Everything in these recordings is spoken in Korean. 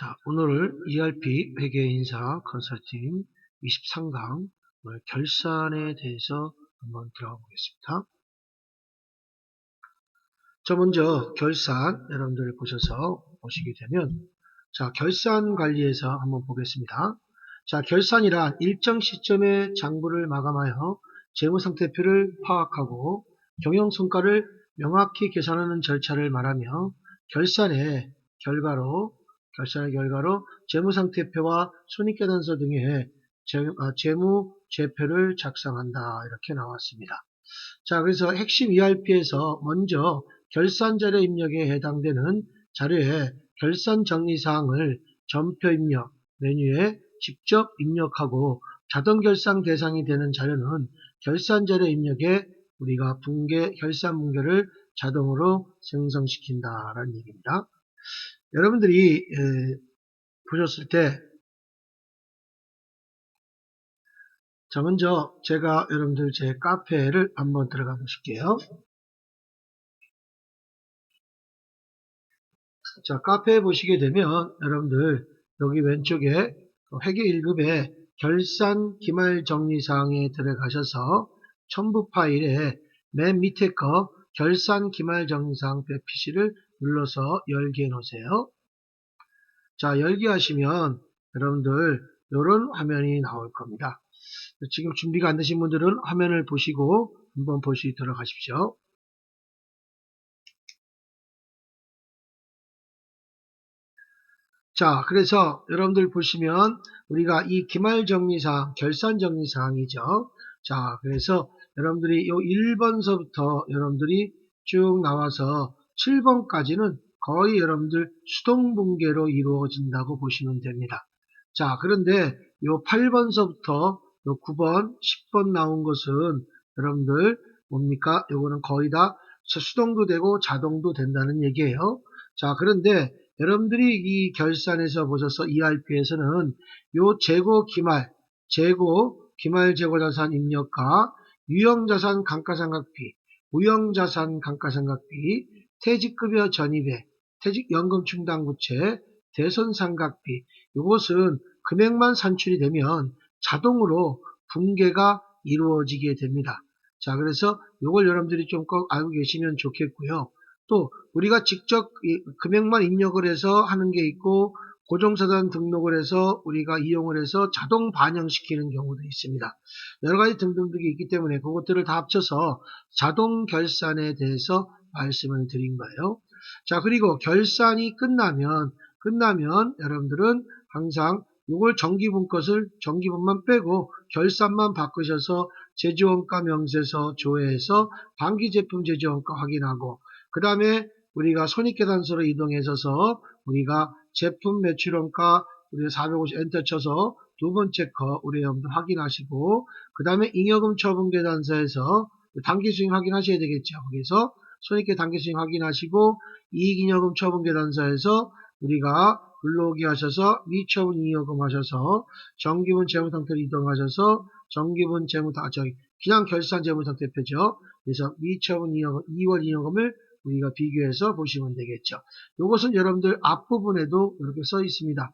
자, 오늘 ERP 회계인사 컨설팅 23강 오늘 결산에 대해서 한번 들어가 보겠습니다. 자, 먼저 결산 여러분들 보셔서 보시게 되면 자, 결산 관리에서 한번 보겠습니다. 자, 결산이란 일정 시점에 장부를 마감하여 재무상태표를 파악하고 경영성과를 명확히 계산하는 절차를 말하며 결산의 결과로 재무상태표와 손익계산서 등의 재무제표를 작성한다. 이렇게 나왔습니다. 자, 그래서 핵심 ERP에서 먼저 결산자료 입력에 해당되는 자료에 결산정리사항을 전표 입력 메뉴에 직접 입력하고 자동결산 대상이 되는 자료는 결산자료 입력에 우리가 결산 분계를 자동으로 생성시킨다라는 얘기입니다. 여러분들이 보셨을 때 자, 먼저 제가 여러분들 제 카페를 한번 들어가 보실게요. 자, 카페에 보시게 되면 여러분들 여기 왼쪽에 회계 1급의 결산 기말 정리사항에 들어가셔서 첨부 파일에 맨 밑에 거 결산 기말 정리사항 PC를 눌러서 열게 해 놓으세요. 자, 열기 하시면 여러분들 이런 화면이 나올 겁니다. 지금 준비가 안 되신 분들은 화면을 보시고 한번 보시도록 하십시오. 자, 그래서 여러분들 보시면 우리가 이 기말정리사항, 결산정리사항이죠. 자, 그래서 여러분들이 요 1번서부터 여러분들이 쭉 나와서 7번까지는 거의 여러분들 수동분계로 이루어진다고 보시면 됩니다. 자, 그런데 요 8번서부터 요 9번, 10번 나온 것은 여러분들 뭡니까? 요거는 거의 다 수동도 되고 자동도 된다는 얘기예요. 자, 그런데 여러분들이 이 결산에서 보셔서 ERP에서는 요 재고 기말 재고자산 입력과 유형자산 감가상각비, 무형자산 감가상각비, 퇴직급여 전입액, 퇴직연금 충당부채, 대손상각비, 이것은 금액만 산출이 되면 자동으로 분계가 이루어지게 됩니다. 자, 그래서 이걸 여러분들이 좀 꼭 알고 계시면 좋겠고요. 또 우리가 직접 금액만 입력을 해서 하는 게 있고 고정사단 등록을 해서 우리가 이용을 해서 자동 반영시키는 경우도 있습니다. 여러 가지 등등등이 있기 때문에 그것들을 다 합쳐서 자동 결산에 대해서 말씀을 드린 거예요. 자, 그리고 결산이 끝나면 여러분들은 항상 이걸 정기분만 빼고 결산만 바꾸셔서 제조원가 명세서 조회해서 반기제품 제조원가 확인하고 그 다음에 우리가 손익계산서로 이동해서 우리가 제품 매출원가 우리가 450 엔터 쳐서 두 번째 거 우리 여러분들 확인하시고 그 다음에 잉여금 처분계산서에서 단기수익 확인하셔야 되겠죠. 거기서 손익계 단기수익 확인하시고 이익잉여금 처분계산서에서 우리가 근로기 하셔서 미처분 잉여금 하셔서 정기분 재무상태로 이동하셔서 정기분 그냥 결산 재무상태표죠. 그래서 미처분 잉여금 2월 잉여금을 우리가 비교해서 보시면 되겠죠. 이것은 여러분들 앞부분에도 이렇게 써 있습니다.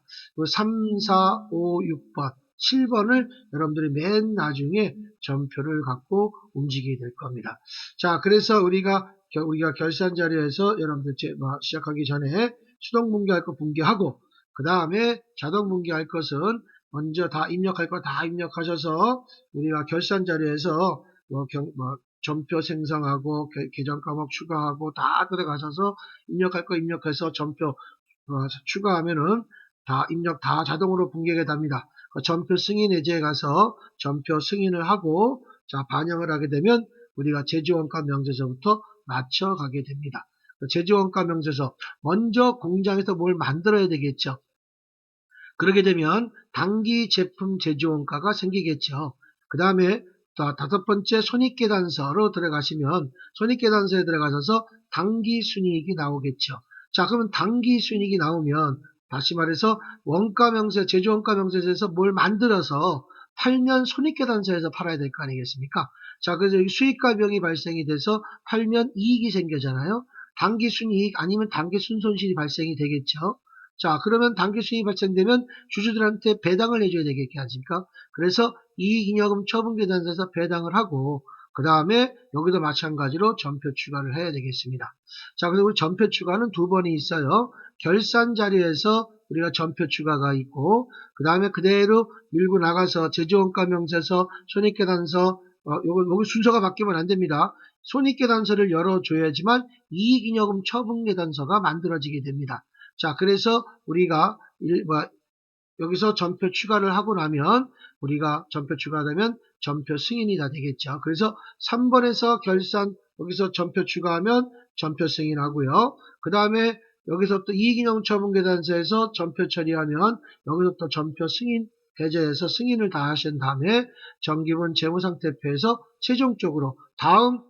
3, 4, 5, 6번, 7번을 여러분들이 맨 나중에 전표를 갖고 움직이게 될 겁니다. 자, 그래서 우리가 결산 자료에서 여러분들 시작하기 전에 수동 분계할 거 분계하고 그 다음에 자동 분계할 것은 먼저 다 입력할 거 다 입력하셔서 우리가 결산 자료에서 전표 생성하고 계정 과목 추가하고 다 들어가셔서 입력할 거 입력해서 전표 추가하면은 다 입력 다 자동으로 분계가 됩니다. 전표 승인 해제에 가서 전표 승인을 하고 자 반영을 하게 되면 우리가 제조원가 명세서부터 맞춰가게 됩니다. 제조원가 명세서 먼저 공장에서 뭘 만들어야 되겠죠. 그러게 되면 단기 제품 제조원가가 생기겠죠. 그 다음에 다섯 번째 손익계산서로 들어가시면 손익계산서에 들어가셔서 당기순이익이 나오겠죠. 자, 그러면 당기순이익이 나오면 다시 말해서 원가명세, 제조원가명세서에서 뭘 만들어서 팔면 손익계산서에서 팔아야 될 거 아니겠습니까? 자, 그래서 여기 수익과 비용이 발생이 돼서 팔면 이익이 생겨잖아요. 당기순이익 아니면 당기순손실이 발생이 되겠죠. 자, 그러면 당기 수익이 발생되면 주주들한테 배당을 해줘야 되겠지 않습니까? 그래서 이익잉여금 처분계산서에서 배당을 하고 그 다음에 여기도 마찬가지로 전표 추가를 해야 되겠습니다. 자, 그리고 전표 추가는 두 번이 있어요. 결산 자료에서 우리가 전표 추가가 있고 그 다음에 그대로 밀고 나가서 제조원가 명세서 손익계산서 여기 순서가 바뀌면 안 됩니다. 손익계산서를 열어줘야지만 이익잉여금 처분계산서가 만들어지게 됩니다. 자, 그래서 우리가 여기서 전표 추가를 하고 나면 우리가 전표 추가하면 전표 승인이 다 되겠죠. 그래서 3번에서 결산 여기서 전표 추가하면 전표 승인하고요. 그 다음에 여기서 또 이익잉여금 처분계산서에서 전표 처리하면 여기서 또 전표 승인 배제해서 승인을 다 하신 다음에 정기분 재무상태표에서 최종적으로 다음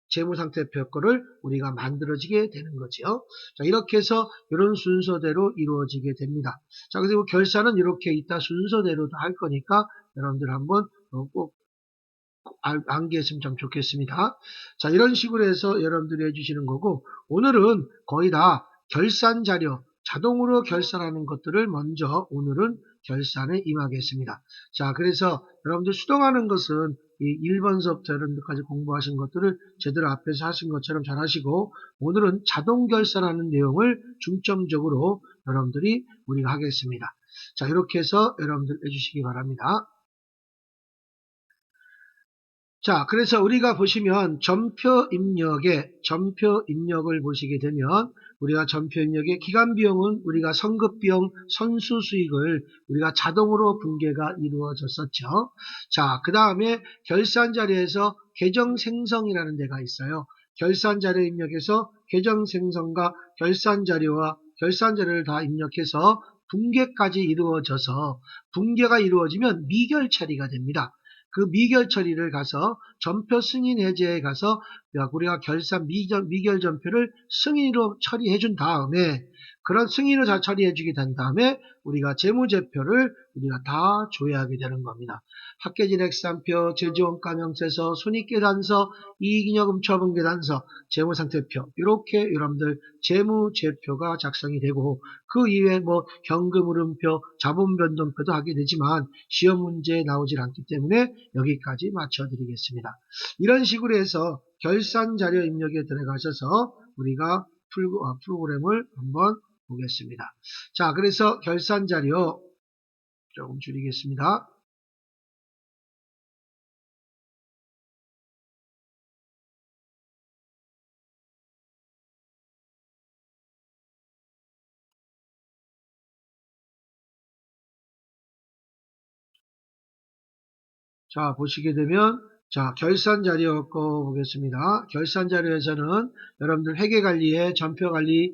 재무상태표 거를 우리가 만들어지게 되는 거죠. 자, 이렇게 해서 이런 순서대로 이루어지게 됩니다. 자, 그리고 결산은 이렇게 있다 순서대로 다 할 거니까 여러분들 한번 꼭 암기했으면 참 좋겠습니다. 자, 이런 식으로 해서 여러분들이 해주시는 거고 오늘은 거의 다 결산 자료 자동으로 결산하는 것들을 먼저 오늘은 결산에 임하겠습니다. 자, 그래서 여러분들 수동하는 것은 이 1번서부터 여러분들까지 공부하신 것들을 제대로 앞에서 하신 것처럼 잘 하시고 오늘은 자동 결산하는 내용을 중점적으로 여러분들이 우리가 하겠습니다. 자, 이렇게 해서 여러분들 해주시기 바랍니다. 자, 그래서 우리가 보시면 전표 입력을 보시게 되면 우리가 전표 입력의 기간 비용은 우리가 선급 비용, 선수 수익을 우리가 자동으로 분계가 이루어졌었죠. 자, 그 다음에 결산 자료에서 계정 생성이라는 데가 있어요. 결산 자료 입력에서 계정 생성과 결산 자료와 결산 자료를 다 입력해서 분계까지 이루어져서 분계가 이루어지면 미결 처리가 됩니다. 그 미결 처리를 가서 전표 승인 해제에 가서 우리가 결산 미결 전표를 승인으로 처리해 준 다음에 그런 승인으로 다 처리해 주게 된 다음에 우리가 재무제표를 우리가 다 조회하게 되는 겁니다. 합계진액산표, 제조원가 명세서, 손익계산서, 이익잉여금 처분계산서, 재무상태표 이렇게 여러분들 재무제표가 작성이 되고 그 이외에 뭐 현금흐름표, 자본변동표도 하게 되지만 시험 문제에 나오질 않기 때문에 여기까지 맞춰드리겠습니다. 이런 식으로 해서 결산자료 입력에 들어가셔서 우리가 프로그램을 한번 보겠습니다. 자, 그래서 결산자료 조금 줄이겠습니다. 자, 보시게 되면 자, 결산 자료 거 보겠습니다. 결산 자료에서는 여러분들 회계관리에 전표관리,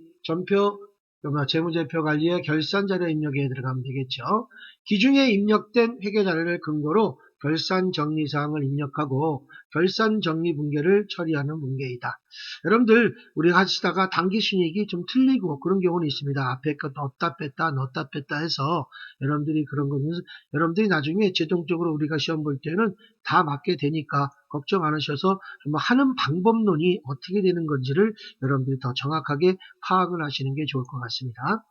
재무제표 관리에 결산 자료 입력에 들어가면 되겠죠. 기중에 입력된 회계 자료를 근거로 결산 정리 사항을 입력하고 결산 정리 분계를 처리하는 분계이다. 여러분들 우리가 하시다가 단기 순이익이 좀 틀리고 그런 경우는 있습니다. 앞에 거 넣었다 뺐다 해서 여러분들이 그런 거는 여러분들이 나중에 제동적으로 우리가 시험 볼 때는 다 맞게 되니까 걱정 안 하셔서 하는 방법론이 어떻게 되는 건지를 여러분들이 더 정확하게 파악을 하시는 게 좋을 것 같습니다.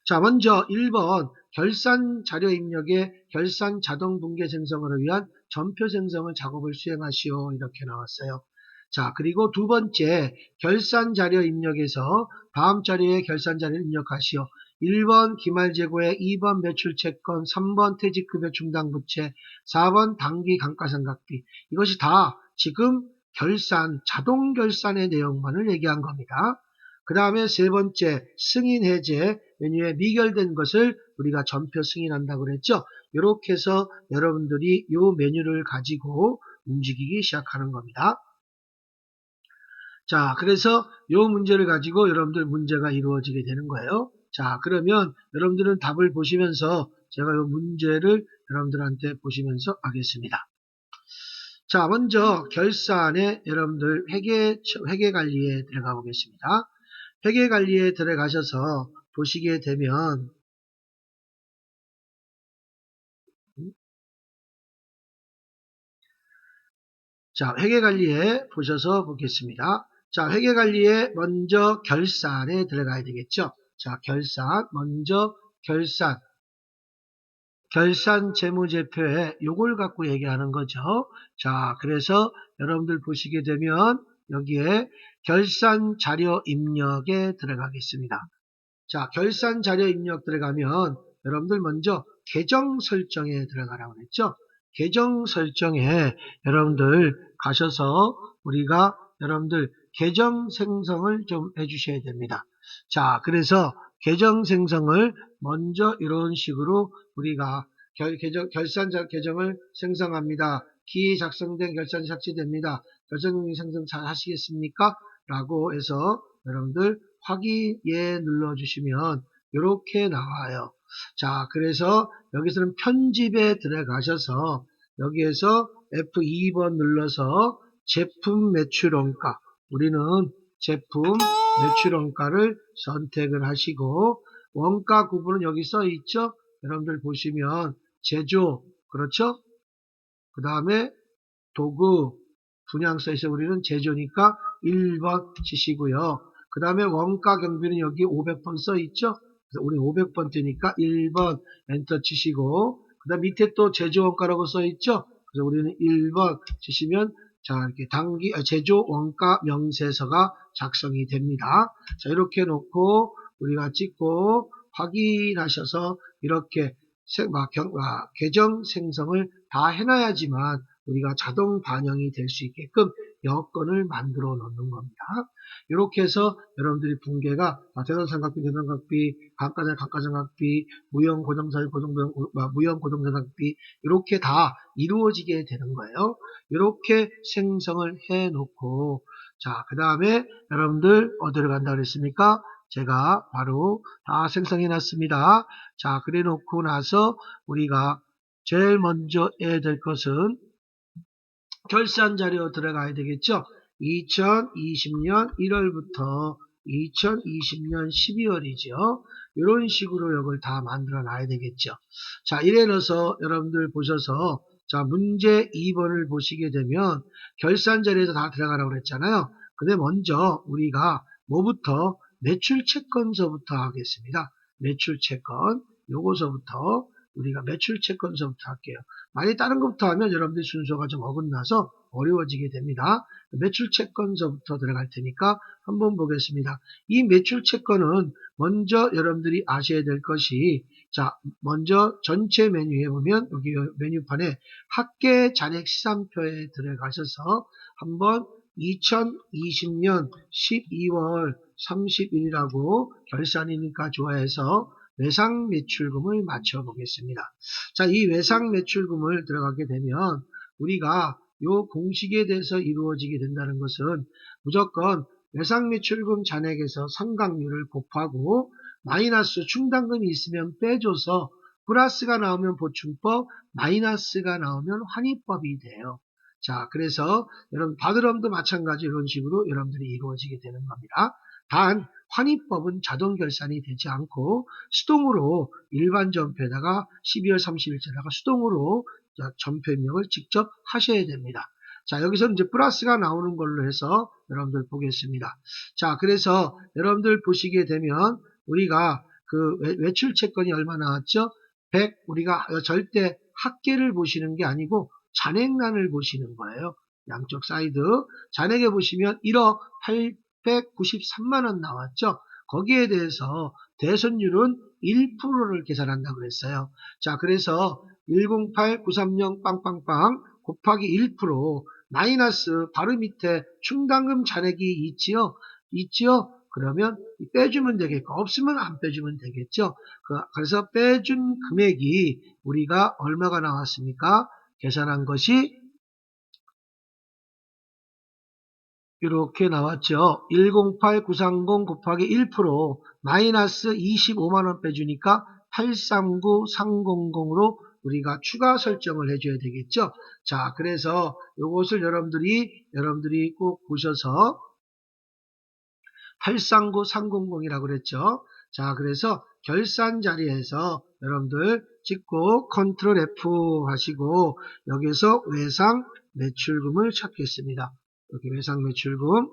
자, 먼저 1번 결산 자료 입력에 결산 자동 분계 생성을 위한 전표 생성을 작업을 수행하시오 이렇게 나왔어요. 자, 그리고 두 번째 결산 자료 입력에서 다음 자료에 결산 자료를 입력하시오. 1번 기말재고에 2번 매출채권, 3번 퇴직급여 충당부채, 4번 단기 감가상각비. 이것이 다 지금 결산, 자동 결산의 내용만을 얘기한 겁니다. 그 다음에 세 번째 승인 해제 메뉴에 미결된 것을 우리가 전표 승인한다고 그랬죠. 이렇게 해서 여러분들이 이 메뉴를 가지고 움직이기 시작하는 겁니다. 자, 그래서 이 문제를 가지고 여러분들 문제가 이루어지게 되는 거예요. 자, 그러면 여러분들은 답을 보시면서 제가 이 문제를 여러분들한테 보시면서 하겠습니다. 자, 먼저 결산에 여러분들 회계관리에 들어가 보겠습니다. 회계관리에 들어가셔서 보시게 되면 자, 회계관리에 보셔서 보겠습니다. 자, 회계관리에 먼저 결산에 들어가야 되겠죠. 자, 먼저 결산 재무제표에 요걸 갖고 얘기하는 거죠. 자, 그래서 여러분들 보시게 되면 여기에 결산 자료 입력에 들어가겠습니다. 자, 결산 자료 입력 들어가면 여러분들 먼저 계정 설정에 들어가라고 그랬죠. 계정 설정에 여러분들 가셔서 우리가 여러분들 계정 생성을 좀 해주셔야 됩니다. 자, 그래서 계정 생성을 먼저 이런 식으로 우리가 결산 계정을 생성합니다. 기 작성된 결산이 삭제됩니다. 결산 생성 잘 하시겠습니까? 라고 해서 여러분들 확인 예 눌러주시면 이렇게 나와요. 자, 그래서 여기서는 편집에 들어가셔서 여기에서 F2번 눌러서 제품 매출원가, 우리는 제품 매출원가를 선택을 하시고 원가 구분은 여기 써 있죠. 여러분들 보시면 제조, 그렇죠? 그 다음에 도구, 분양 써 있어요. 우리는 제조니까 1번 치시고요. 그 다음에 원가 경비는 여기 500번 써 있죠. 그래서 우리 500번 뜨니까 1번 엔터 치시고, 그 다음 밑에 또 제조 원가라고 써 있죠. 그래서 우리는 1번 치시면 자, 이렇게 제조 원가 명세서가 작성이 됩니다. 자, 이렇게 놓고 우리가 찍고 확인하셔서 이렇게 계정 생성을 다 해놔야지만 우리가 자동 반영이 될 수 있게끔 여건을 만들어 놓는 겁니다. 이렇게 해서 여러분들이 분계가 대선삼각비, 감가상각비, 무형고정상각비 이렇게 다 이루어지게 되는 거예요. 이렇게 생성을 해 놓고 자, 그 다음에 여러분들 어디로 간다 그랬습니까? 제가 바로 다 생성해 놨습니다. 자, 그래 놓고 나서 우리가 제일 먼저 해야 될 것은 결산 자료 들어가야 되겠죠. 2020년 1월부터 2020년 12월이죠. 이런 식으로 이걸 다 만들어 놔야 되겠죠. 자, 이래 넣어서 여러분들 보셔서 자, 문제 2번을 보시게 되면 결산 자료에서 다 들어가라고 그랬잖아요. 근데 먼저 우리가 뭐부터 매출 채권서부터 하겠습니다. 매출 채권 요거서부터 우리가 매출 채권서부터 할게요. 만약 다른 것부터 하면 여러분들 순서가 좀 어긋나서 어려워지게 됩니다. 매출 채권서부터 들어갈 테니까 한번 보겠습니다. 이 매출 채권은 먼저 여러분들이 아셔야 될 것이 자, 먼저 전체 메뉴에 보면 여기 메뉴판에 합계 잔액 시산표에 들어가셔서 한번 2020년 12월 30일이라고 결산이니까 좋아해서 외상 매출금을 맞춰 보겠습니다. 자, 이 외상 매출금을 들어가게 되면 우리가 요 공식에 대해서 이루어지게 된다는 것은 무조건 외상 매출금 잔액에서 상각률을 곱하고 마이너스 충당금이 있으면 빼줘서 플러스가 나오면 보충법, 마이너스가 나오면 환입법이 돼요. 자, 그래서 여러분 바드럼도 마찬가지 이런 식으로 여러분들이 이루어지게 되는 겁니다. 단 환입법은 자동 결산이 되지 않고 수동으로 일반 전표에다가 12월 30일자다가 수동으로 전표 입력을 직접 하셔야 됩니다. 자, 여기서 이제 플러스가 나오는 걸로 해서 여러분들 보겠습니다. 자, 그래서 여러분들 보시게 되면 우리가 그 외출 채권이 얼마 나왔죠? 100, 우리가 절대 합계를 보시는 게 아니고 잔액란을 보시는 거예요. 양쪽 사이드. 잔액에 보시면 1억 893만원 나왔죠? 거기에 대해서 대손율은 1%를 계산한다고 그랬어요. 자, 그래서 108930 빵빵빵 곱하기 1% 마이너스 바로 밑에 충당금 잔액이 있지요? 그러면 빼주면 되겠고 없으면 안 빼주면 되겠죠. 그래서 빼준 금액이 우리가 얼마가 나왔습니까? 계산한 것이 이렇게 나왔죠. 108930 곱하기 1% 마이너스 25만원 빼주니까 839300으로 우리가 추가 설정을 해줘야 되겠죠. 자, 그래서 이것을 여러분들이 꼭 보셔서 839300이라고 그랬죠. 자, 그래서 결산 자리에서 여러분들 찍고 컨트롤 F 하시고 여기서 외상 매출금을 찾겠습니다. 여기 외상 매출금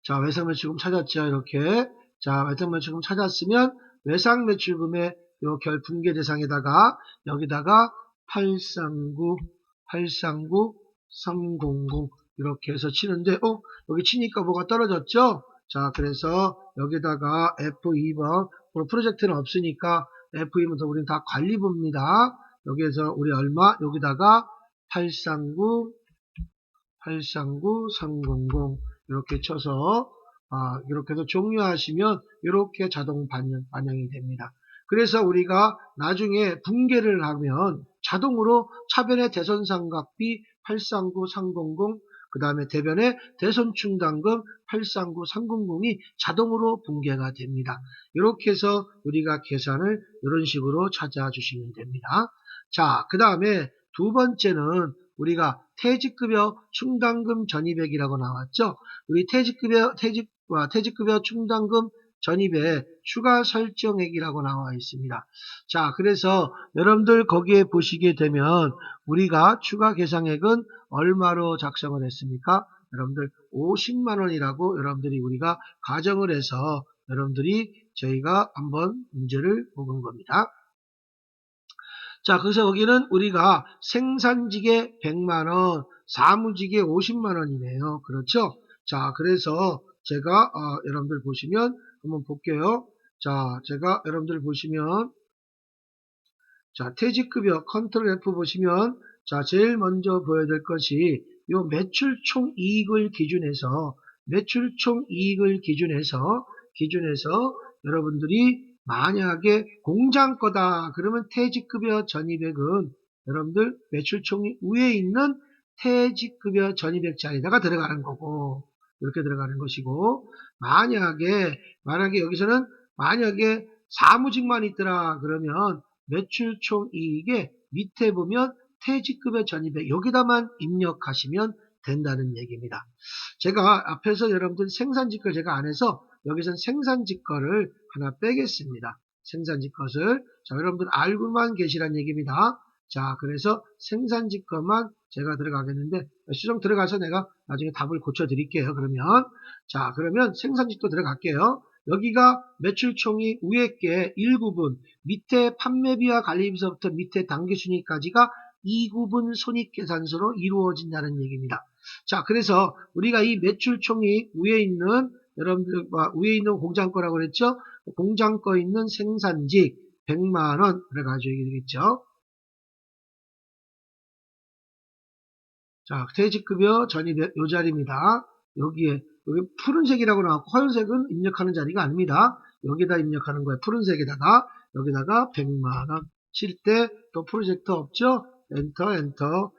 자, 외상매출금 찾았죠. 이렇게. 자, 외상매출금 찾았으면 외상매출금의 요 결 분계 대상에다가 여기다가 839, 300 이렇게 해서 치는데 여기 치니까 뭐가 떨어졌죠? 자, 그래서 여기다가 F2번 프로젝트는 없으니까 F2번 더 우리는 다 관리부입니다. 여기에서 우리 얼마? 여기다가 839, 300 이렇게 쳐서 이렇게 해서 종료하시면 이렇게 자동 반영이 됩니다. 그래서 우리가 나중에 분계를 하면 자동으로 차변의 대손상각비 839300 그 다음에 대변의 대손충당금 839300이 자동으로 분계가 됩니다. 이렇게 해서 우리가 계산을 이런 식으로 찾아주시면 됩니다. 자, 그 다음에 두 번째는 우리가 퇴직급여 충당금 전입액이라고 나왔죠. 우리 퇴직급여 충당금 전입에 추가 설정액이라고 나와 있습니다. 자, 그래서 여러분들 거기에 보시게 되면 우리가 추가 계상액은 얼마로 작성을 했습니까? 여러분들 50만 원이라고 여러분들이 우리가 가정을 해서 여러분들이 저희가 한번 문제를 보는 겁니다. 자, 그래서 여기는 우리가 생산직에 100만원, 사무직에 50만원이네요. 그렇죠? 자, 그래서 제가, 여러분들 보시면, 한번 볼게요. 자, 제가 여러분들 보시면, 자, 퇴직급여 컨트롤 F 보시면, 자, 제일 먼저 보여야 될 것이, 요 매출 총 이익을 기준해서 여러분들이 만약에 공장 거다 그러면 퇴직급여 전입액은 여러분들 매출총이 위에 있는 퇴직급여 전입액 자리에다가 들어가는 거고 이렇게 들어가는 것이고 만약에 여기서는 만약에 사무직만 있더라 그러면 매출총 이익에 밑에 보면 퇴직급여 전입액 여기다만 입력하시면 된다는 얘기입니다. 제가 앞에서 여러분들 생산직걸 제가 안 해서 여기서는 생산직거를 하나 빼겠습니다. 생산직것을 자 여러분들 알고만 계시란 얘기입니다. 자 그래서 생산직거만 제가 들어가겠는데 수정 들어가서 내가 나중에 답을 고쳐 드릴게요. 그러면 생산직도 들어갈게요. 여기가 매출총이 위에 게 1구분 밑에 판매비와 관리비서부터 밑에 당기순위까지가 2구분 손익계산서로 이루어진다는 얘기입니다. 자, 그래서 우리가 이 매출총이 위에 있는 여러분들 위에 있는 공장 거라고 그랬죠? 공장 거 있는 생산직 100만원 그래가지고 이게 되겠죠. 자, 퇴직급여 전입액 요 자리입니다. 여기 푸른색이라고 나왔고 하얀색은 입력하는 자리가 아닙니다. 여기다 입력하는 거예요. 푸른색에다가 여기다가 100만원 칠 때 또 프로젝트 없죠? 엔터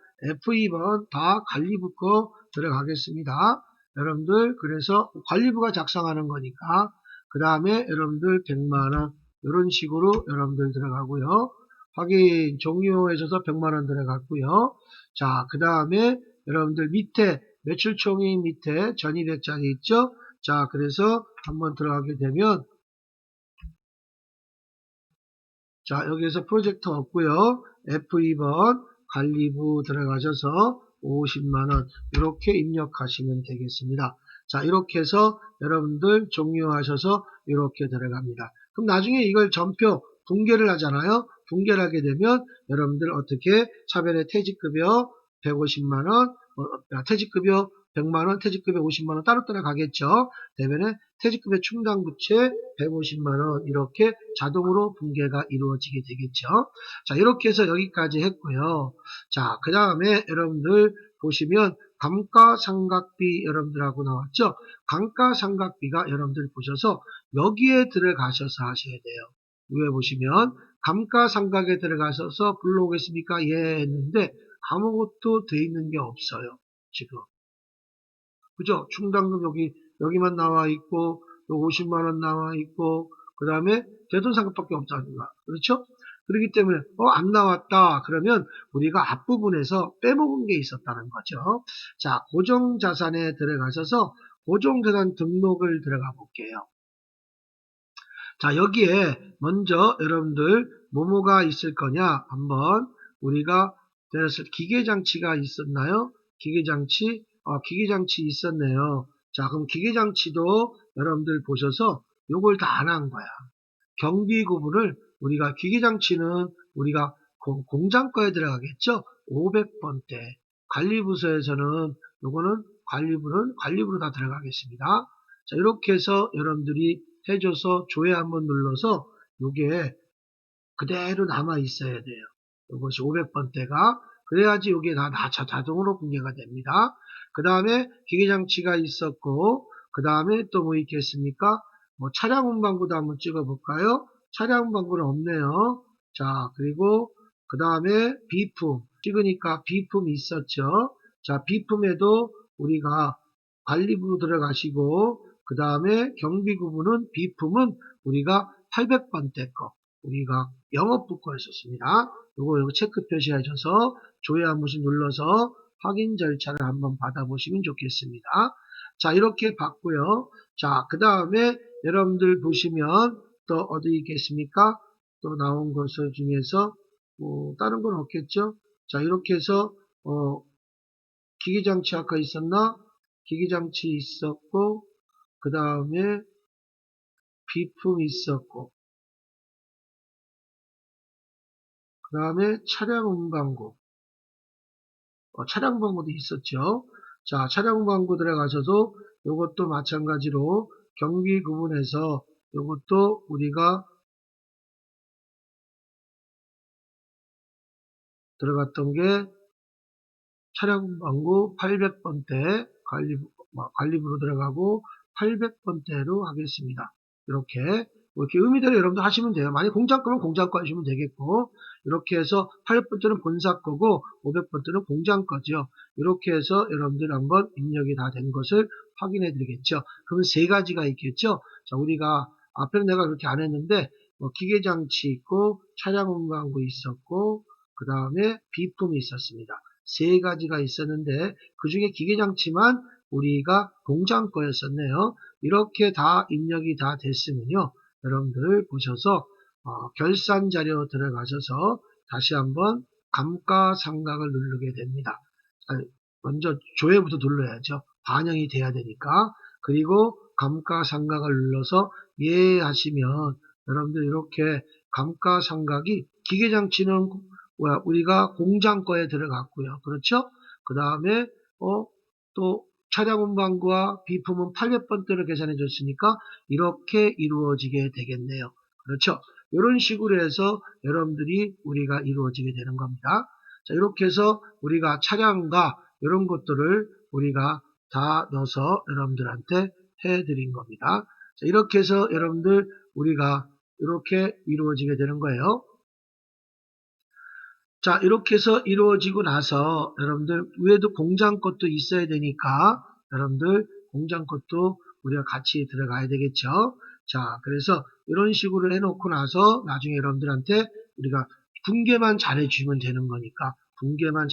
F2번 다 관리부 거 들어가겠습니다. 여러분들 그래서 관리부가 작성하는 거니까 그 다음에 여러분들 100만원 이런 식으로 여러분들 들어가고요. 확인 종료해줘서 100만원 들어갔고요. 자, 그 다음에 여러분들 밑에 매출총이 밑에 전입액 자리 있죠? 자, 그래서 한번 들어가게 되면 자, 여기에서 프로젝트 없고요. F2번 관리부 들어가셔서 50만원 이렇게 입력하시면 되겠습니다. 자, 이렇게 해서 여러분들 종료하셔서 이렇게 들어갑니다. 그럼 나중에 이걸 전표 분계를 하잖아요. 분계를 하게 되면 여러분들 어떻게 차변의 퇴직급여 150만원, 퇴직급여 100만원, 퇴직급여 50만원 따로따로 가겠죠. 대변에 퇴직급여 충당부채 150만원 이렇게 자동으로 분계가 이루어지게 되겠죠. 자, 이렇게 해서 여기까지 했고요. 자, 그 다음에 여러분들 보시면 감가상각비 여러분들하고 나왔죠. 감가상각비가 여러분들 보셔서 여기에 들어가셔서 하셔야 돼요. 위에 보시면 감가상각에 들어가셔서 불러오겠습니까? 예 했는데 아무것도 돼 있는 게 없어요. 지금. 그죠? 충당금 여기만 나와 있고, 또 50만원 나와 있고, 그 다음에 대손상급밖에 없잖아요. 그렇죠? 그렇기 때문에, 안 나왔다. 그러면 우리가 앞부분에서 빼먹은 게 있었다는 거죠. 자, 고정자산에 들어가셔서 고정자산 등록을 들어가 볼게요. 자, 여기에 먼저 여러분들 뭐뭐가 있을 거냐? 한번 우리가 기계장치가 있었나요? 기계장치 있었네요. 자, 그럼 기계장치도 여러분들 보셔서 요걸 다 안 한 거야. 경비 구분을 우리가 기계장치는 우리가 공장과에 들어가겠죠? 500번대. 관리부서에서는 요거는 관리부로 다 들어가겠습니다. 자, 이렇게 해서 여러분들이 해줘서 조회 한번 눌러서 요게 그대로 남아 있어야 돼요. 이것이 500번대가. 그래야지 이게 다 자동으로 분해가 됩니다. 그 다음에 기계장치가 있었고, 그 다음에 또 뭐 있겠습니까? 뭐 차량 운반구도 한번 찍어볼까요? 차량 운반구는 없네요. 자, 그리고 그 다음에 비품. 찍으니까 비품이 있었죠. 자, 비품에도 우리가 관리부로 들어가시고, 그 다음에 경비구분은 비품은 우리가 800번대 거. 우리가 영업부 거였었습니다. 요거 체크 표시하셔서 조회 한 번씩 눌러서 확인 절차를 한번 받아보시면 좋겠습니다. 자, 이렇게 봤고요. 자, 그 다음에 여러분들 보시면 또 어디 있겠습니까? 또 나온 것을 중에서 다른 건 없겠죠? 자, 이렇게 해서 기계장치 아까 있었나? 기계장치 있었고, 그 다음에 비품 있었고, 그 다음에 차량 운반구, 차량 운반구도 있었죠. 자, 차량 운반구 들어가셔도 이것도 마찬가지로 경비 구분해서 이것도 우리가 들어갔던 게 차량 운반구 800번대 관리부로 들어가고 800번대로 하겠습니다. 이렇게 의미대로 여러분들 하시면 돼요. 만약 공장 거면 공장 거 하시면 되겠고, 이렇게 해서 800번대는 본사 거고 500번대는 공장 거죠. 이렇게 해서 여러분들 한번 입력이 다 된 것을 확인해 드리겠죠. 그러면 세 가지가 있겠죠. 자, 우리가 앞에는 내가 그렇게 안 했는데 기계장치 있고 차량 운반구 있었고 그 다음에 비품이 있었습니다. 세 가지가 있었는데 그 중에 기계장치만 우리가 공장 거였었네요. 이렇게 다 입력이 다 됐으면요. 여러분들 보셔서 결산 자료 들어가셔서 다시 한번 감가상각을 누르게 됩니다. 먼저 조회부터 눌러야죠. 반영이 돼야 되니까. 그리고 감가상각을 눌러서 예 하시면 여러분들 이렇게 감가상각이 기계장치는 우리가 공장 거에 들어갔고요. 그렇죠? 그 다음에 또 차량 운반구와 비품은 800번대로 계산해 줬으니까 이렇게 이루어지게 되겠네요. 그렇죠? 이런 식으로 해서 여러분들이 우리가 이루어지게 되는 겁니다. 자, 이렇게 해서 우리가 차량과 이런 것들을 우리가 다 넣어서 여러분들한테 해드린 겁니다. 자, 이렇게 해서 여러분들 우리가 이렇게 이루어지게 되는 거예요. 자, 이렇게 해서 이루어지고 나서 여러분들 위에도 공장 것도 있어야 되니까 여러분들 공장 것도 우리가 같이 들어가야 되겠죠. 자, 그래서 이런 식으로 해놓고 나서 나중에 여러분들한테 우리가 붕괴만 잘해주면 되는 거니까 붕괴만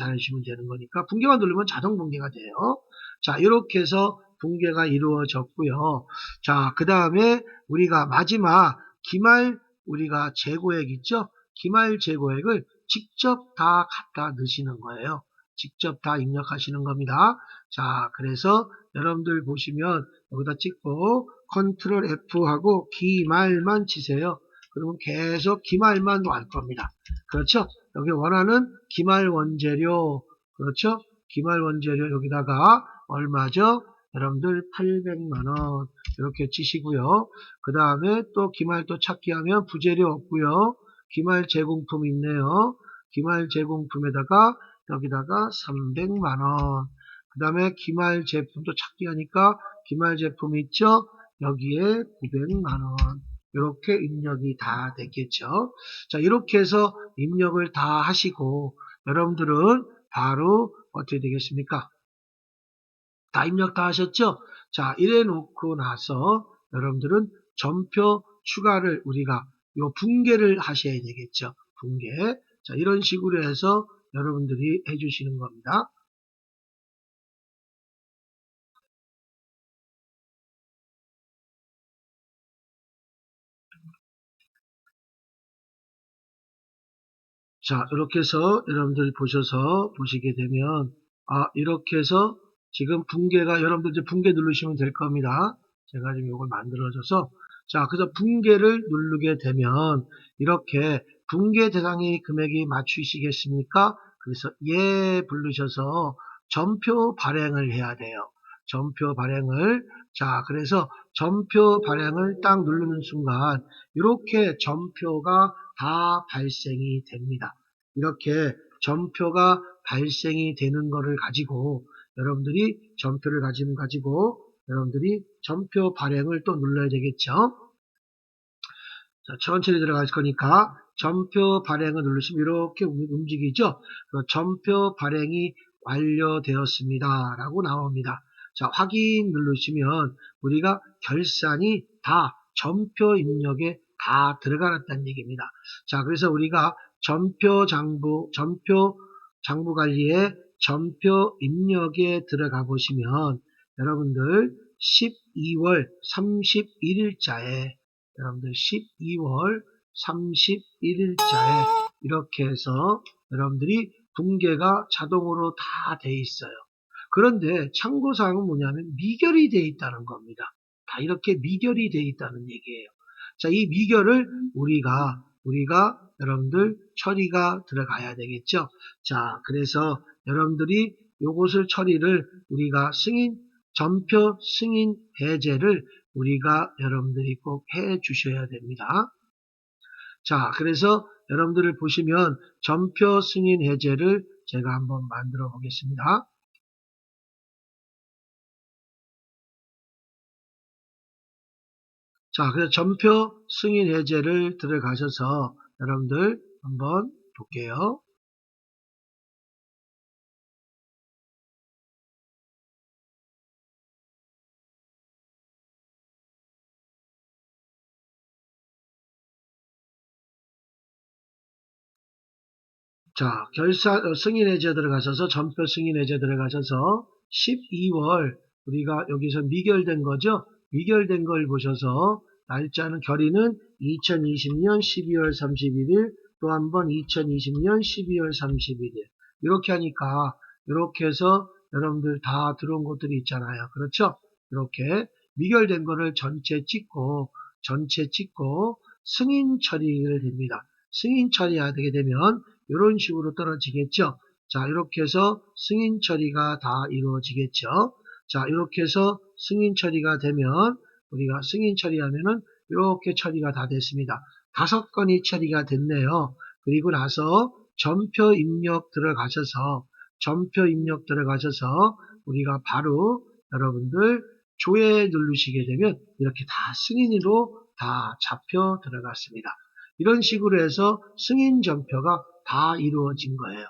누르면 자동 붕괴가 돼요. 자, 이렇게 해서 붕괴가 이루어졌고요. 자, 그 다음에 우리가 마지막 기말 우리가 재고액 있죠? 기말 재고액을 직접 다 갖다 넣으시는 거예요. 직접 다 입력하시는 겁니다. 자, 그래서 여러분들 보시면 여기다 찍고 컨트롤 F 하고 기말만 치세요. 그러면 계속 기말만 할 겁니다. 그렇죠? 여기 원하는 기말 원재료, 그렇죠? 기말 원재료 여기다가 얼마죠? 여러분들 800만원 이렇게 치시고요. 그 다음에 또 기말 또 찾기 하면 부재료 없고요. 기말 제공품 있네요. 기말 제공품에다가 여기다가 300만원. 그 다음에 기말 제품도 찾기 하니까 기말 제품 있죠? 여기에 900만원. 이렇게 입력이 다 됐겠죠. 자, 이렇게 해서 입력을 다 하시고 여러분들은 바로 어떻게 되겠습니까? 다 입력 다 하셨죠? 자, 이래 놓고 나서 여러분들은 전표 추가를 우리가 요 붕괴를 하셔야 되겠죠. 붕괴. 자, 이런 식으로 해서 여러분들이 해주시는 겁니다. 자, 이렇게 해서 여러분들 보셔서 보시게 되면 이렇게 해서 지금 붕괴가, 여러분들 이제 붕괴 누르시면 될 겁니다. 제가 지금 이걸 만들어줘서, 자, 그래서 붕괴를 누르게 되면, 이렇게 붕괴 대상이 금액이 맞추시겠습니까? 그래서 예 부르셔서 전표 발행을 해야 돼요. 전표 발행을. 자, 그래서 전표 발행을 딱 누르는 순간, 이렇게 전표가 다 발생이 됩니다. 이렇게 전표가 발생이 되는 거를 가지고 여러분들이 전표를 가지고 여러분들이 전표 발행을 또 눌러야 되겠죠. 자, 천천히 들어갈 거니까 전표 발행을 누르시면 이렇게 움직이죠. 전표 발행이 완료되었습니다 라고 나옵니다. 자, 확인 누르시면 우리가 결산이 다 전표 입력에 다 들어가놨다는 얘기입니다. 자, 그래서 우리가 전표 장부 관리에 전표 입력에 들어가 보시면 여러분들 12월 31일자에 여러분들 12월 31일자에 이렇게 해서 여러분들이 붕괴가 자동으로 다 돼 있어요. 그런데 참고사항은 뭐냐면 미결이 돼 있다는 겁니다. 다 이렇게 미결이 돼 있다는 얘기예요. 자, 이 미결을 우리가 여러분들 처리가 들어가야 되겠죠. 자, 그래서 여러분들이 요것을 처리를 우리가 전표 승인 해제를 우리가 여러분들이 꼭 해 주셔야 됩니다. 자, 그래서 여러분들을 보시면 전표 승인 해제를 제가 한번 만들어 보겠습니다. 자, 그래서 전표 승인 해제를 들어가셔서 여러분들 한번 볼게요. 자, 승인 해제 들어가셔서 전표 승인 해제 들어가셔서 12월 우리가 여기서 미결된 거죠. 미결된 걸 보셔서 날짜는 결의는 2020년 12월 31일 또 한 번 2020년 12월 31일 이렇게 하니까 이렇게 해서 여러분들 다 들어온 것들이 있잖아요. 그렇죠? 이렇게 미결된 거를 전체 찍고 승인 처리를 됩니다. 승인 처리하게 되면 이런 식으로 떨어지겠죠. 자, 이렇게 해서 승인 처리가 다 이루어지겠죠. 자, 이렇게 해서 승인 처리가 되면 우리가 승인 처리하면은 이렇게 처리가 다 됐습니다. 5건이 처리가 됐네요. 그리고 나서 전표 입력 들어가셔서 우리가 바로 여러분들 조회 누르시게 되면 이렇게 다 승인으로 다 잡혀 들어갔습니다. 이런 식으로 해서 승인 전표가 다 이루어진 거예요.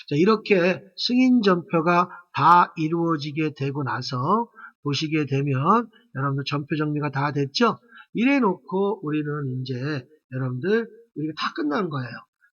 자, 이렇게 승인 전표가 다 이루어지게 되고 나서 보시게 되면 여러분들 전표 정리가 다 됐죠? 이래 놓고 우리는 이제 여러분들 우리가 다 끝난 거예요.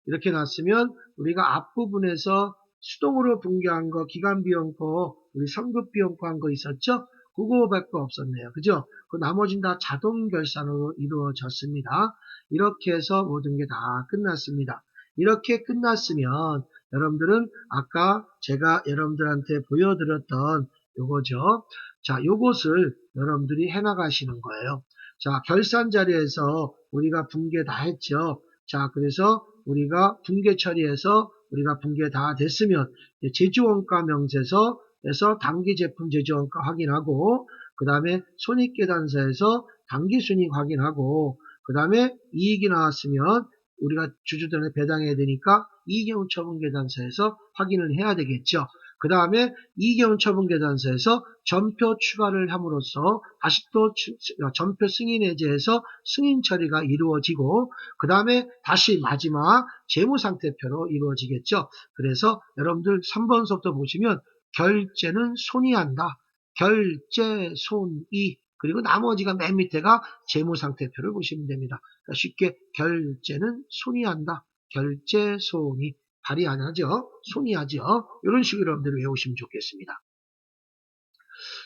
이렇게 놨으면 우리가 앞부분에서 수동으로 붕괴한 거, 기간비용코, 우리 성급비용코 한 거 있었죠? 그거밖에 없었네요. 그죠? 그 나머지는 다 자동 결산으로 이루어졌습니다. 이렇게 해서 모든 게 다 끝났습니다. 이렇게 끝났으면 여러분들은 아까 제가 여러분들한테 보여드렸던 요거죠. 자, 요것을 여러분들이 해나가시는 거예요. 자, 결산 자리에서 우리가 붕괴 다 했죠. 자, 그래서 우리가 붕괴 처리해서 우리가 붕괴 다 됐으면 제조원가 명세서에서 당기 제품 제조원가 확인하고 그 다음에 손익계산서에서 당기순이익 확인하고 그 다음에 이익이 나왔으면 우리가 주주들한테 배당해야 되니까 이익경처분계산서에서 확인을 해야 되겠죠. 그 다음에 이익경처분계산서에서 전표 추가를 함으로써 다시 또 전표 승인해제에서 승인 처리가 이루어지고 그 다음에 다시 마지막 재무상태표로 이루어지겠죠. 그래서 여러분들 3번서부터 보시면 결제는 손이한다. 결제 손이 그리고 나머지가 맨 밑에가 재무상태표를 보시면 됩니다. 그러니까 쉽게 결제는 손이한다. 결제 손이 발이 안 하죠. 손이 하죠. 이런 식으로 여러분들 외우시면 좋겠습니다.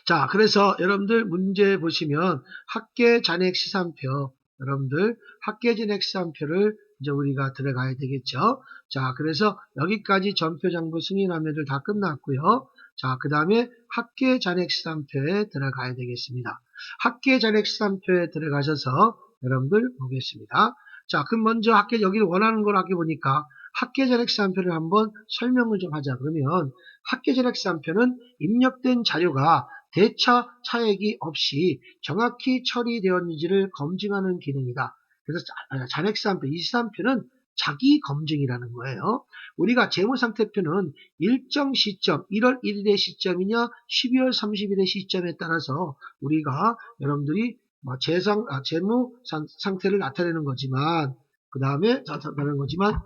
자, 그래서 여러분들 문제 보시면 합계 잔액 시산표 여러분들 합계 잔액 시산표를 이제 우리가 들어가야 되겠죠. 자, 그래서 여기까지 전표 장부 승인 화면들 다 끝났고요. 자, 그 다음에 합계 잔액시산표에 들어가야 되겠습니다. 합계 잔액시산표에 들어가셔서 여러분들 보겠습니다. 자, 그럼 먼저 여기를 원하는 걸 하게 보니까 합계 잔액시산표를 한번 설명을 좀 하자. 그러면 합계 잔액시산표는 입력된 자료가 대차 차액이 없이 정확히 처리되었는지를 검증하는 기능이다. 그래서 잔액시산표, 이 시산표는 자기 검증이라는 거예요. 우리가 재무상태표는 일정 시점, 1월 1일의 시점이냐 12월 30일의 시점에 따라서 우리가 여러분들이 재무 상태를 나타내는 거지만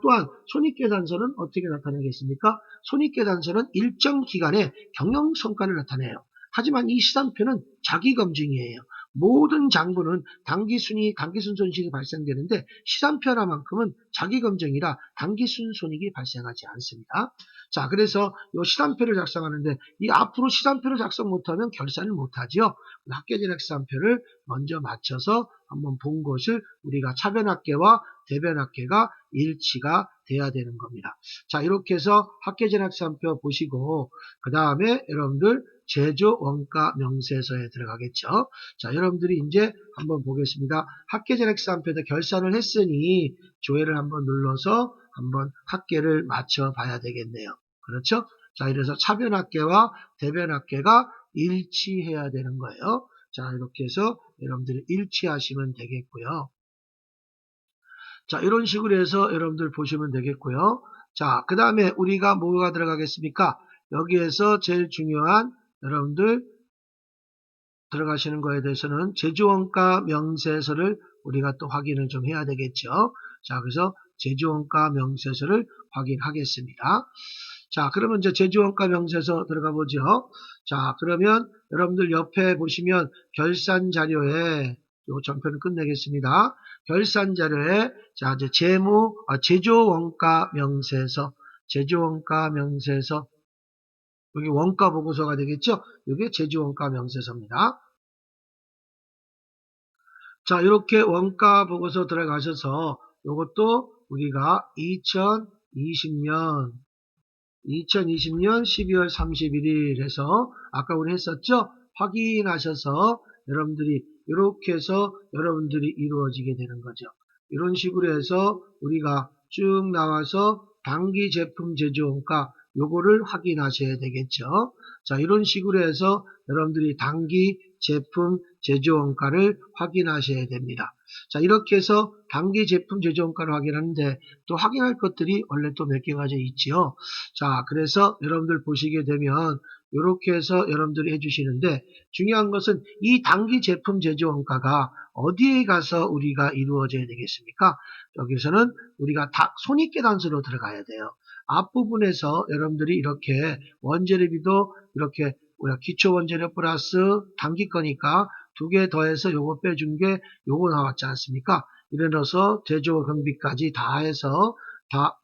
또한 손익계산서는 어떻게 나타내겠습니까? 손익계산서는 일정 기간의 경영성과를 나타내요. 하지만 이 시산표는 자기검증이에요. 모든 장부는 당기순이익, 당기순손실이 발생되는데 시산표 하나만큼은 자기검증이라 당기순손익이 발생하지 않습니다. 자, 그래서 이 시산표를 작성하는데 이 앞으로 시산표를 작성 못하면 결산을 못하죠. 합계진액시산표를 먼저 맞춰서 한번 본 것을 우리가 차변합계와 대변합계가 일치가 돼야 되는 겁니다. 자, 이렇게 해서 합계진액시산표 보시고 그 다음에 여러분들 제조 원가 명세서에 들어가겠죠. 자, 여러분들이 이제 한번 보겠습니다. 합계진액시산표에다 결산을 했으니 조회를 한번 눌러서 한번 합계를 맞춰 봐야 되겠네요. 그렇죠? 자, 이래서 차변합계와 대변합계가 일치해야 되는 거예요. 자, 이렇게 해서 여러분들이 일치하시면 되겠고요. 자, 이런 식으로 해서 여러분들 보시면 되겠고요. 자, 그 다음에 우리가 뭐가 들어가겠습니까? 여기에서 제일 중요한 여러분들 들어가시는 거에 대해서는 제조원가 명세서를 우리가 또 확인을 좀 해야 되겠죠. 자, 그래서 제조원가 명세서를 확인하겠습니다. 자, 그러면 이제 제조원가 명세서 들어가 보죠. 자, 그러면 여러분들 옆에 보시면 결산 자료에 요 전편을 끝내겠습니다. 결산 자료에 자, 이제 제조원가 명세서, 제조원가 명세서 여기 원가 보고서가 되겠죠? 이게 제조원가 명세서입니다. 자, 이렇게 원가 보고서 들어가셔서 이것도 우리가 2020년 12월 31일 해서 아까 우리 했었죠? 확인하셔서 여러분들이 이렇게 해서 여러분들이 이루어지게 되는 거죠. 이런 식으로 해서 우리가 쭉 나와서 당기 제품 제조원가 요거를 확인하셔야 되겠죠. 자, 이런 식으로 해서 여러분들이 당기 제품 제조원가를 확인하셔야 됩니다. 자, 이렇게 해서 당기 제품 제조원가를 확인하는데 또 확인할 것들이 원래 또 몇 개가 있지요. 자, 그래서 여러분들 보시게 되면 이렇게 해서 여러분들이 해주시는데 중요한 것은 이 당기 제품 제조원가가 어디에 가서 우리가 이루어져야 되겠습니까? 여기서는 우리가 손익계산서로 들어가야 돼요. 앞부분에서 여러분들이 이렇게 원재료비도 이렇게 기초 원재료 플러스 당기 거니까 두 개 더해서 요거 빼준 게 요거 나왔지 않습니까? 이래서 제조 경비까지 다 해서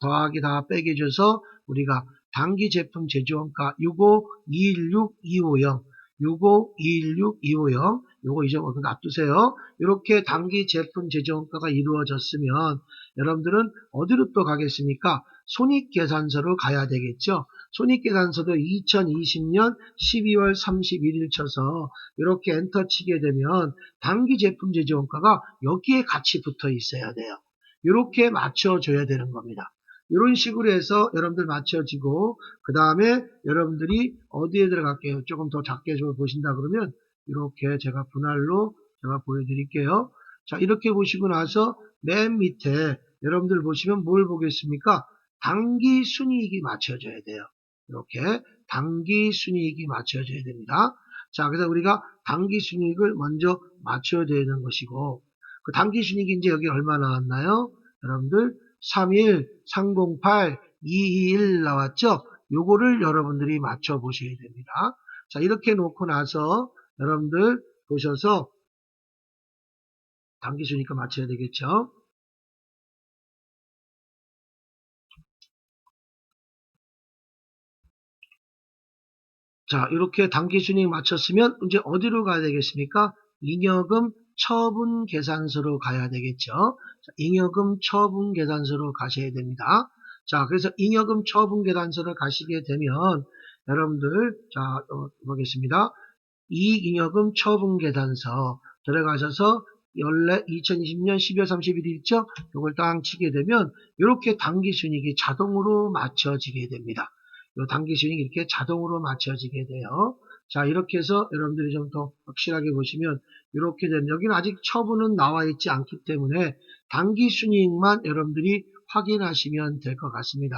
더하기 다 빼기 줘서 우리가 당기 제품 제조원가 65216-250 65216-250 요거 잊어버리고 놔두세요. 이렇게 당기 제품 제조원가가 이루어졌으면 여러분들은 어디로 또 가겠습니까? 손익계산서로 가야 되겠죠. 손익계산서도 2020년 12월 31일 쳐서 이렇게 엔터 치게 되면 당기 제품 제조원가가 여기에 같이 붙어 있어야 돼요. 이렇게 맞춰줘야 되는 겁니다. 이런 식으로 해서 여러분들 맞춰지고 그 다음에 여러분들이 어디에 들어갈게요. 조금 더 작게 좀 보신다 그러면 이렇게 제가 분할로 제가 보여드릴게요. 자, 이렇게 보시고 나서 맨 밑에 여러분들 보시면 뭘 보겠습니까? 당기 순이익이 맞춰져야 돼요. 이렇게 당기 순이익이 맞춰져야 됩니다. 자, 그래서 우리가 당기 순이익을 먼저 맞춰야 되는 것이고 그 당기 순이익이 이제 여기 얼마 나왔나요? 여러분들 31, 308, 221 나왔죠? 요거를 여러분들이 맞춰 보셔야 됩니다. 자, 이렇게 놓고 나서 여러분들 보셔서 당기 순이익 맞춰야 되겠죠? 자, 이렇게 당기 순이익 맞췄으면 이제 어디로 가야 되겠습니까? 잉여금 처분 계산서로 가야 되겠죠. 자, 잉여금 처분 계산서로 가셔야 됩니다. 자, 그래서 잉여금 처분 계산서를 가시게 되면 여러분들 자 보겠습니다. 이익잉여금 처분계단서 들어가셔서 2020년 12월 31일 있죠? 이걸 딱 치게 되면 이렇게 당기순이익이 자동으로 맞춰지게 됩니다. 이 당기순이익이 이렇게 자동으로 맞춰지게 돼요. 자, 이렇게 해서 여러분들이 좀 더 확실하게 보시면 이렇게 되는, 여기는 아직 처분은 나와 있지 않기 때문에 당기순이익만 여러분들이 확인하시면 될 것 같습니다.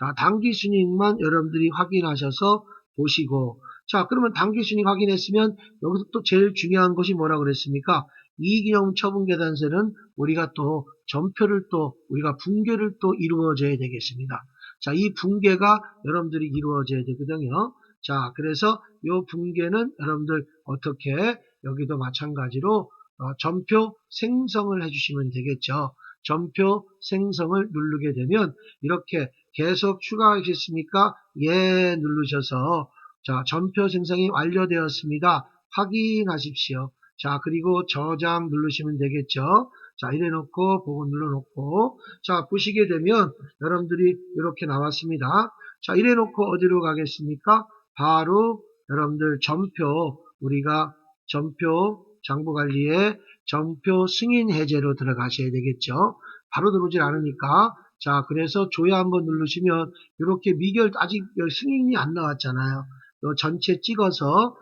자, 당기순이익만 여러분들이 확인하셔서 보시고, 자, 그러면 당기순이익 확인했으면 여기서 또 제일 중요한 것이 뭐라고 그랬습니까? 이익잉여금 처분계단서는 우리가 또 전표를 또 우리가 붕괴를 또 이루어져야 되겠습니다. 자, 이 붕괴가 여러분들이 이루어져야 되거든요. 자, 그래서 이 붕괴는 여러분들 어떻게 여기도 마찬가지로 전표 생성을 해주시면 되겠죠. 전표 생성을 누르게 되면 이렇게 계속 추가하셨습니까? 예 누르셔서 자, 전표 생성이 완료되었습니다. 확인하십시오. 자, 그리고 저장 누르시면 되겠죠. 자, 이래 놓고 보고 눌러놓고 자, 보시게 되면 여러분들이 이렇게 나왔습니다. 자, 이래 놓고 어디로 가겠습니까? 바로 여러분들 전표, 우리가 전표 장부관리에 전표 승인 해제로 들어가셔야 되겠죠. 바로 들어오질 않으니까 자, 그래서 조회 한번 누르시면 이렇게 미결 아직 승인이 안 나왔잖아요. 전체 찍어서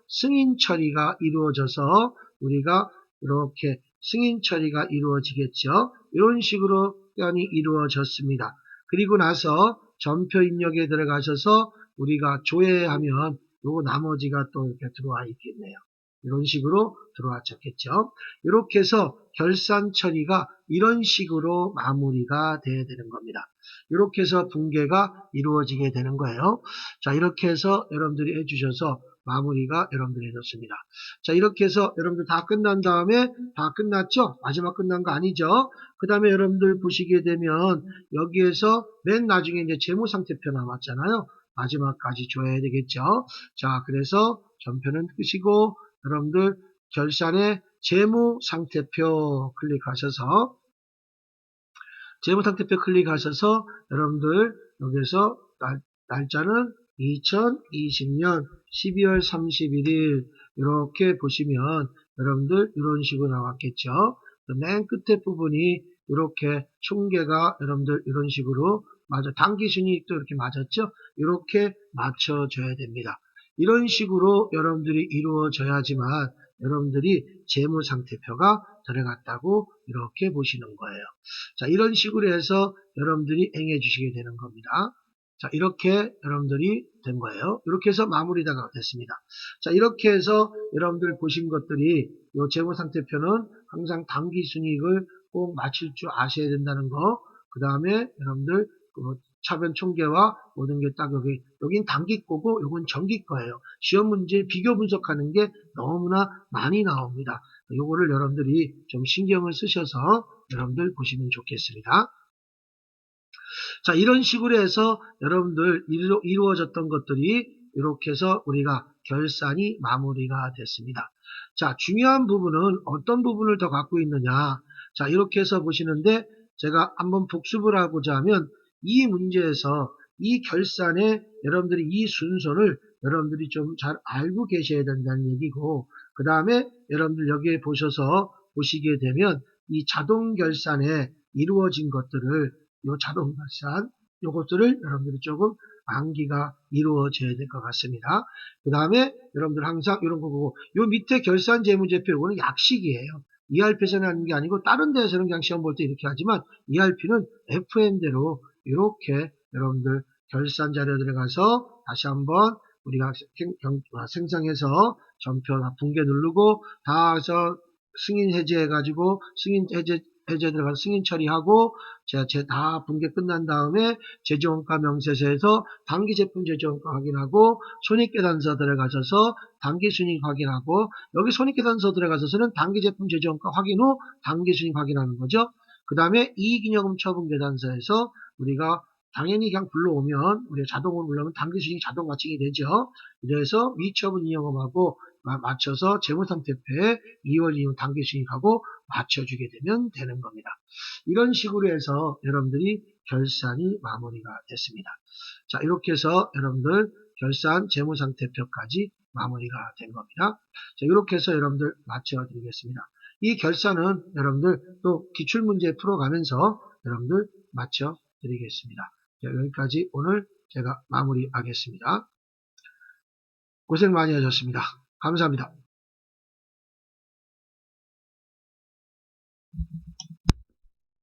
승인 처리가 이루어져서 우리가 이렇게 승인 처리가 이루어지겠죠. 이런 식으로 표현이 이루어졌습니다. 그리고 나서 전표 입력에 들어가셔서 우리가 조회하면 요거 나머지가 또 이렇게 들어와 있겠네요. 이런 식으로 들어왔겠죠. 이렇게 해서 결산 처리가 이런 식으로 마무리가 돼야 되는 겁니다. 이렇게 해서 붕괴가 이루어지게 되는 거예요. 자, 이렇게 해서 여러분들이 해주셔서 마무리가 여러분들이 해줬습니다. 자, 이렇게 해서 여러분들 다 끝난 다음에 다 끝났죠? 마지막 끝난 거 아니죠? 그 다음에 여러분들 보시게 되면 여기에서 맨 나중에 이제 재무상태표 남았잖아요. 마지막까지 줘야 되겠죠? 자, 그래서 전표는 끄시고 여러분들 결산의 재무상태표 클릭하셔서 재무상태표 클릭하셔서 여러분들 여기서 날짜는 2020년 12월 31일 이렇게 보시면 여러분들 이런 식으로 나왔겠죠. 맨 끝에 부분이 이렇게 총계가 여러분들 이런 식으로 당기순이익도 이렇게 맞았죠. 이렇게 맞춰줘야 됩니다. 이런 식으로 여러분들이 이루어져야지만 여러분들이 재무상태표가 들어갔다고 이렇게 보시는 거예요. 자, 이런 식으로 해서 여러분들이 행해 주시게 되는 겁니다. 자, 이렇게 여러분들이 된 거예요. 이렇게 해서 마무리가 됐습니다. 자, 이렇게 해서 여러분들 보신 것들이 이 재무상태표는 항상 당기순이익을 꼭 맞출 줄 아셔야 된다는 거. 그 다음에 여러분들 차변 총계와 모든 게 딱 여긴 단기 거고 요건 정기 거예요. 시험 문제 비교 분석하는 게 너무나 많이 나옵니다. 요거를 여러분들이 좀 신경을 쓰셔서 여러분들 보시면 좋겠습니다. 자, 이런 식으로 해서 여러분들 이루어졌던 것들이 이렇게 해서 우리가 결산이 마무리가 됐습니다. 자, 중요한 부분은 어떤 부분을 더 갖고 있느냐. 자, 이렇게 해서 보시는데 제가 한번 복습을 하고자 하면 이 문제에서 이 결산에 여러분들이 이 순서를 여러분들이 좀 잘 알고 계셔야 된다는 얘기고, 그 다음에 여러분들 여기에 보시게 되면 이 자동 결산에 이루어진 것들을 요 자동 결산 요것들을 여러분들이 조금 암기가 이루어져야 될 것 같습니다. 그 다음에 여러분들 항상 이런 거 보고 요 밑에 결산 재무제표 요거는 약식이에요. ERP에서는 하는 게 아니고 다른 데에서는 그냥 시험 볼 때 이렇게 하지만 ERP는 FN대로 이렇게 여러분들 결산 자료 들어가서 다시 한번 우리가 생성해서 전표 붕괴 누르고 다 해서 승인 해제해가지고 승인 해제 들어가서 승인 처리하고 다 붕괴 끝난 다음에 제조원가 명세서에서 단기 제품 제조원가 확인하고 손익계산서 들어가셔서 단기 순이익 확인하고 여기 손익계산서 들어가서는 단기 제품 제조원가 확인 후 단기 순이익 확인하는 거죠. 그 다음에 이익잉여금 처분계산서에서 우리가 당연히 그냥 불러오면 우리가 자동으로 불러오면 단기 순이익 자동 맞추게 되죠. 그래서 미처분 잉여금하고 맞춰서 재무상태표에 2월 이후 단기 순이익하고 맞춰주게 되면 되는 겁니다. 이런 식으로 해서 여러분들이 결산이 마무리가 됐습니다. 자, 이렇게 해서 여러분들 결산 재무상태표까지 마무리가 된 겁니다. 자, 이렇게 해서 여러분들 맞춰드리겠습니다. 이 결산은 여러분들 또 기출문제 풀어가면서 여러분들 맞춰드리겠습니다. 자, 여기까지 오늘 제가 마무리하겠습니다. 고생 많이 하셨습니다. 감사합니다.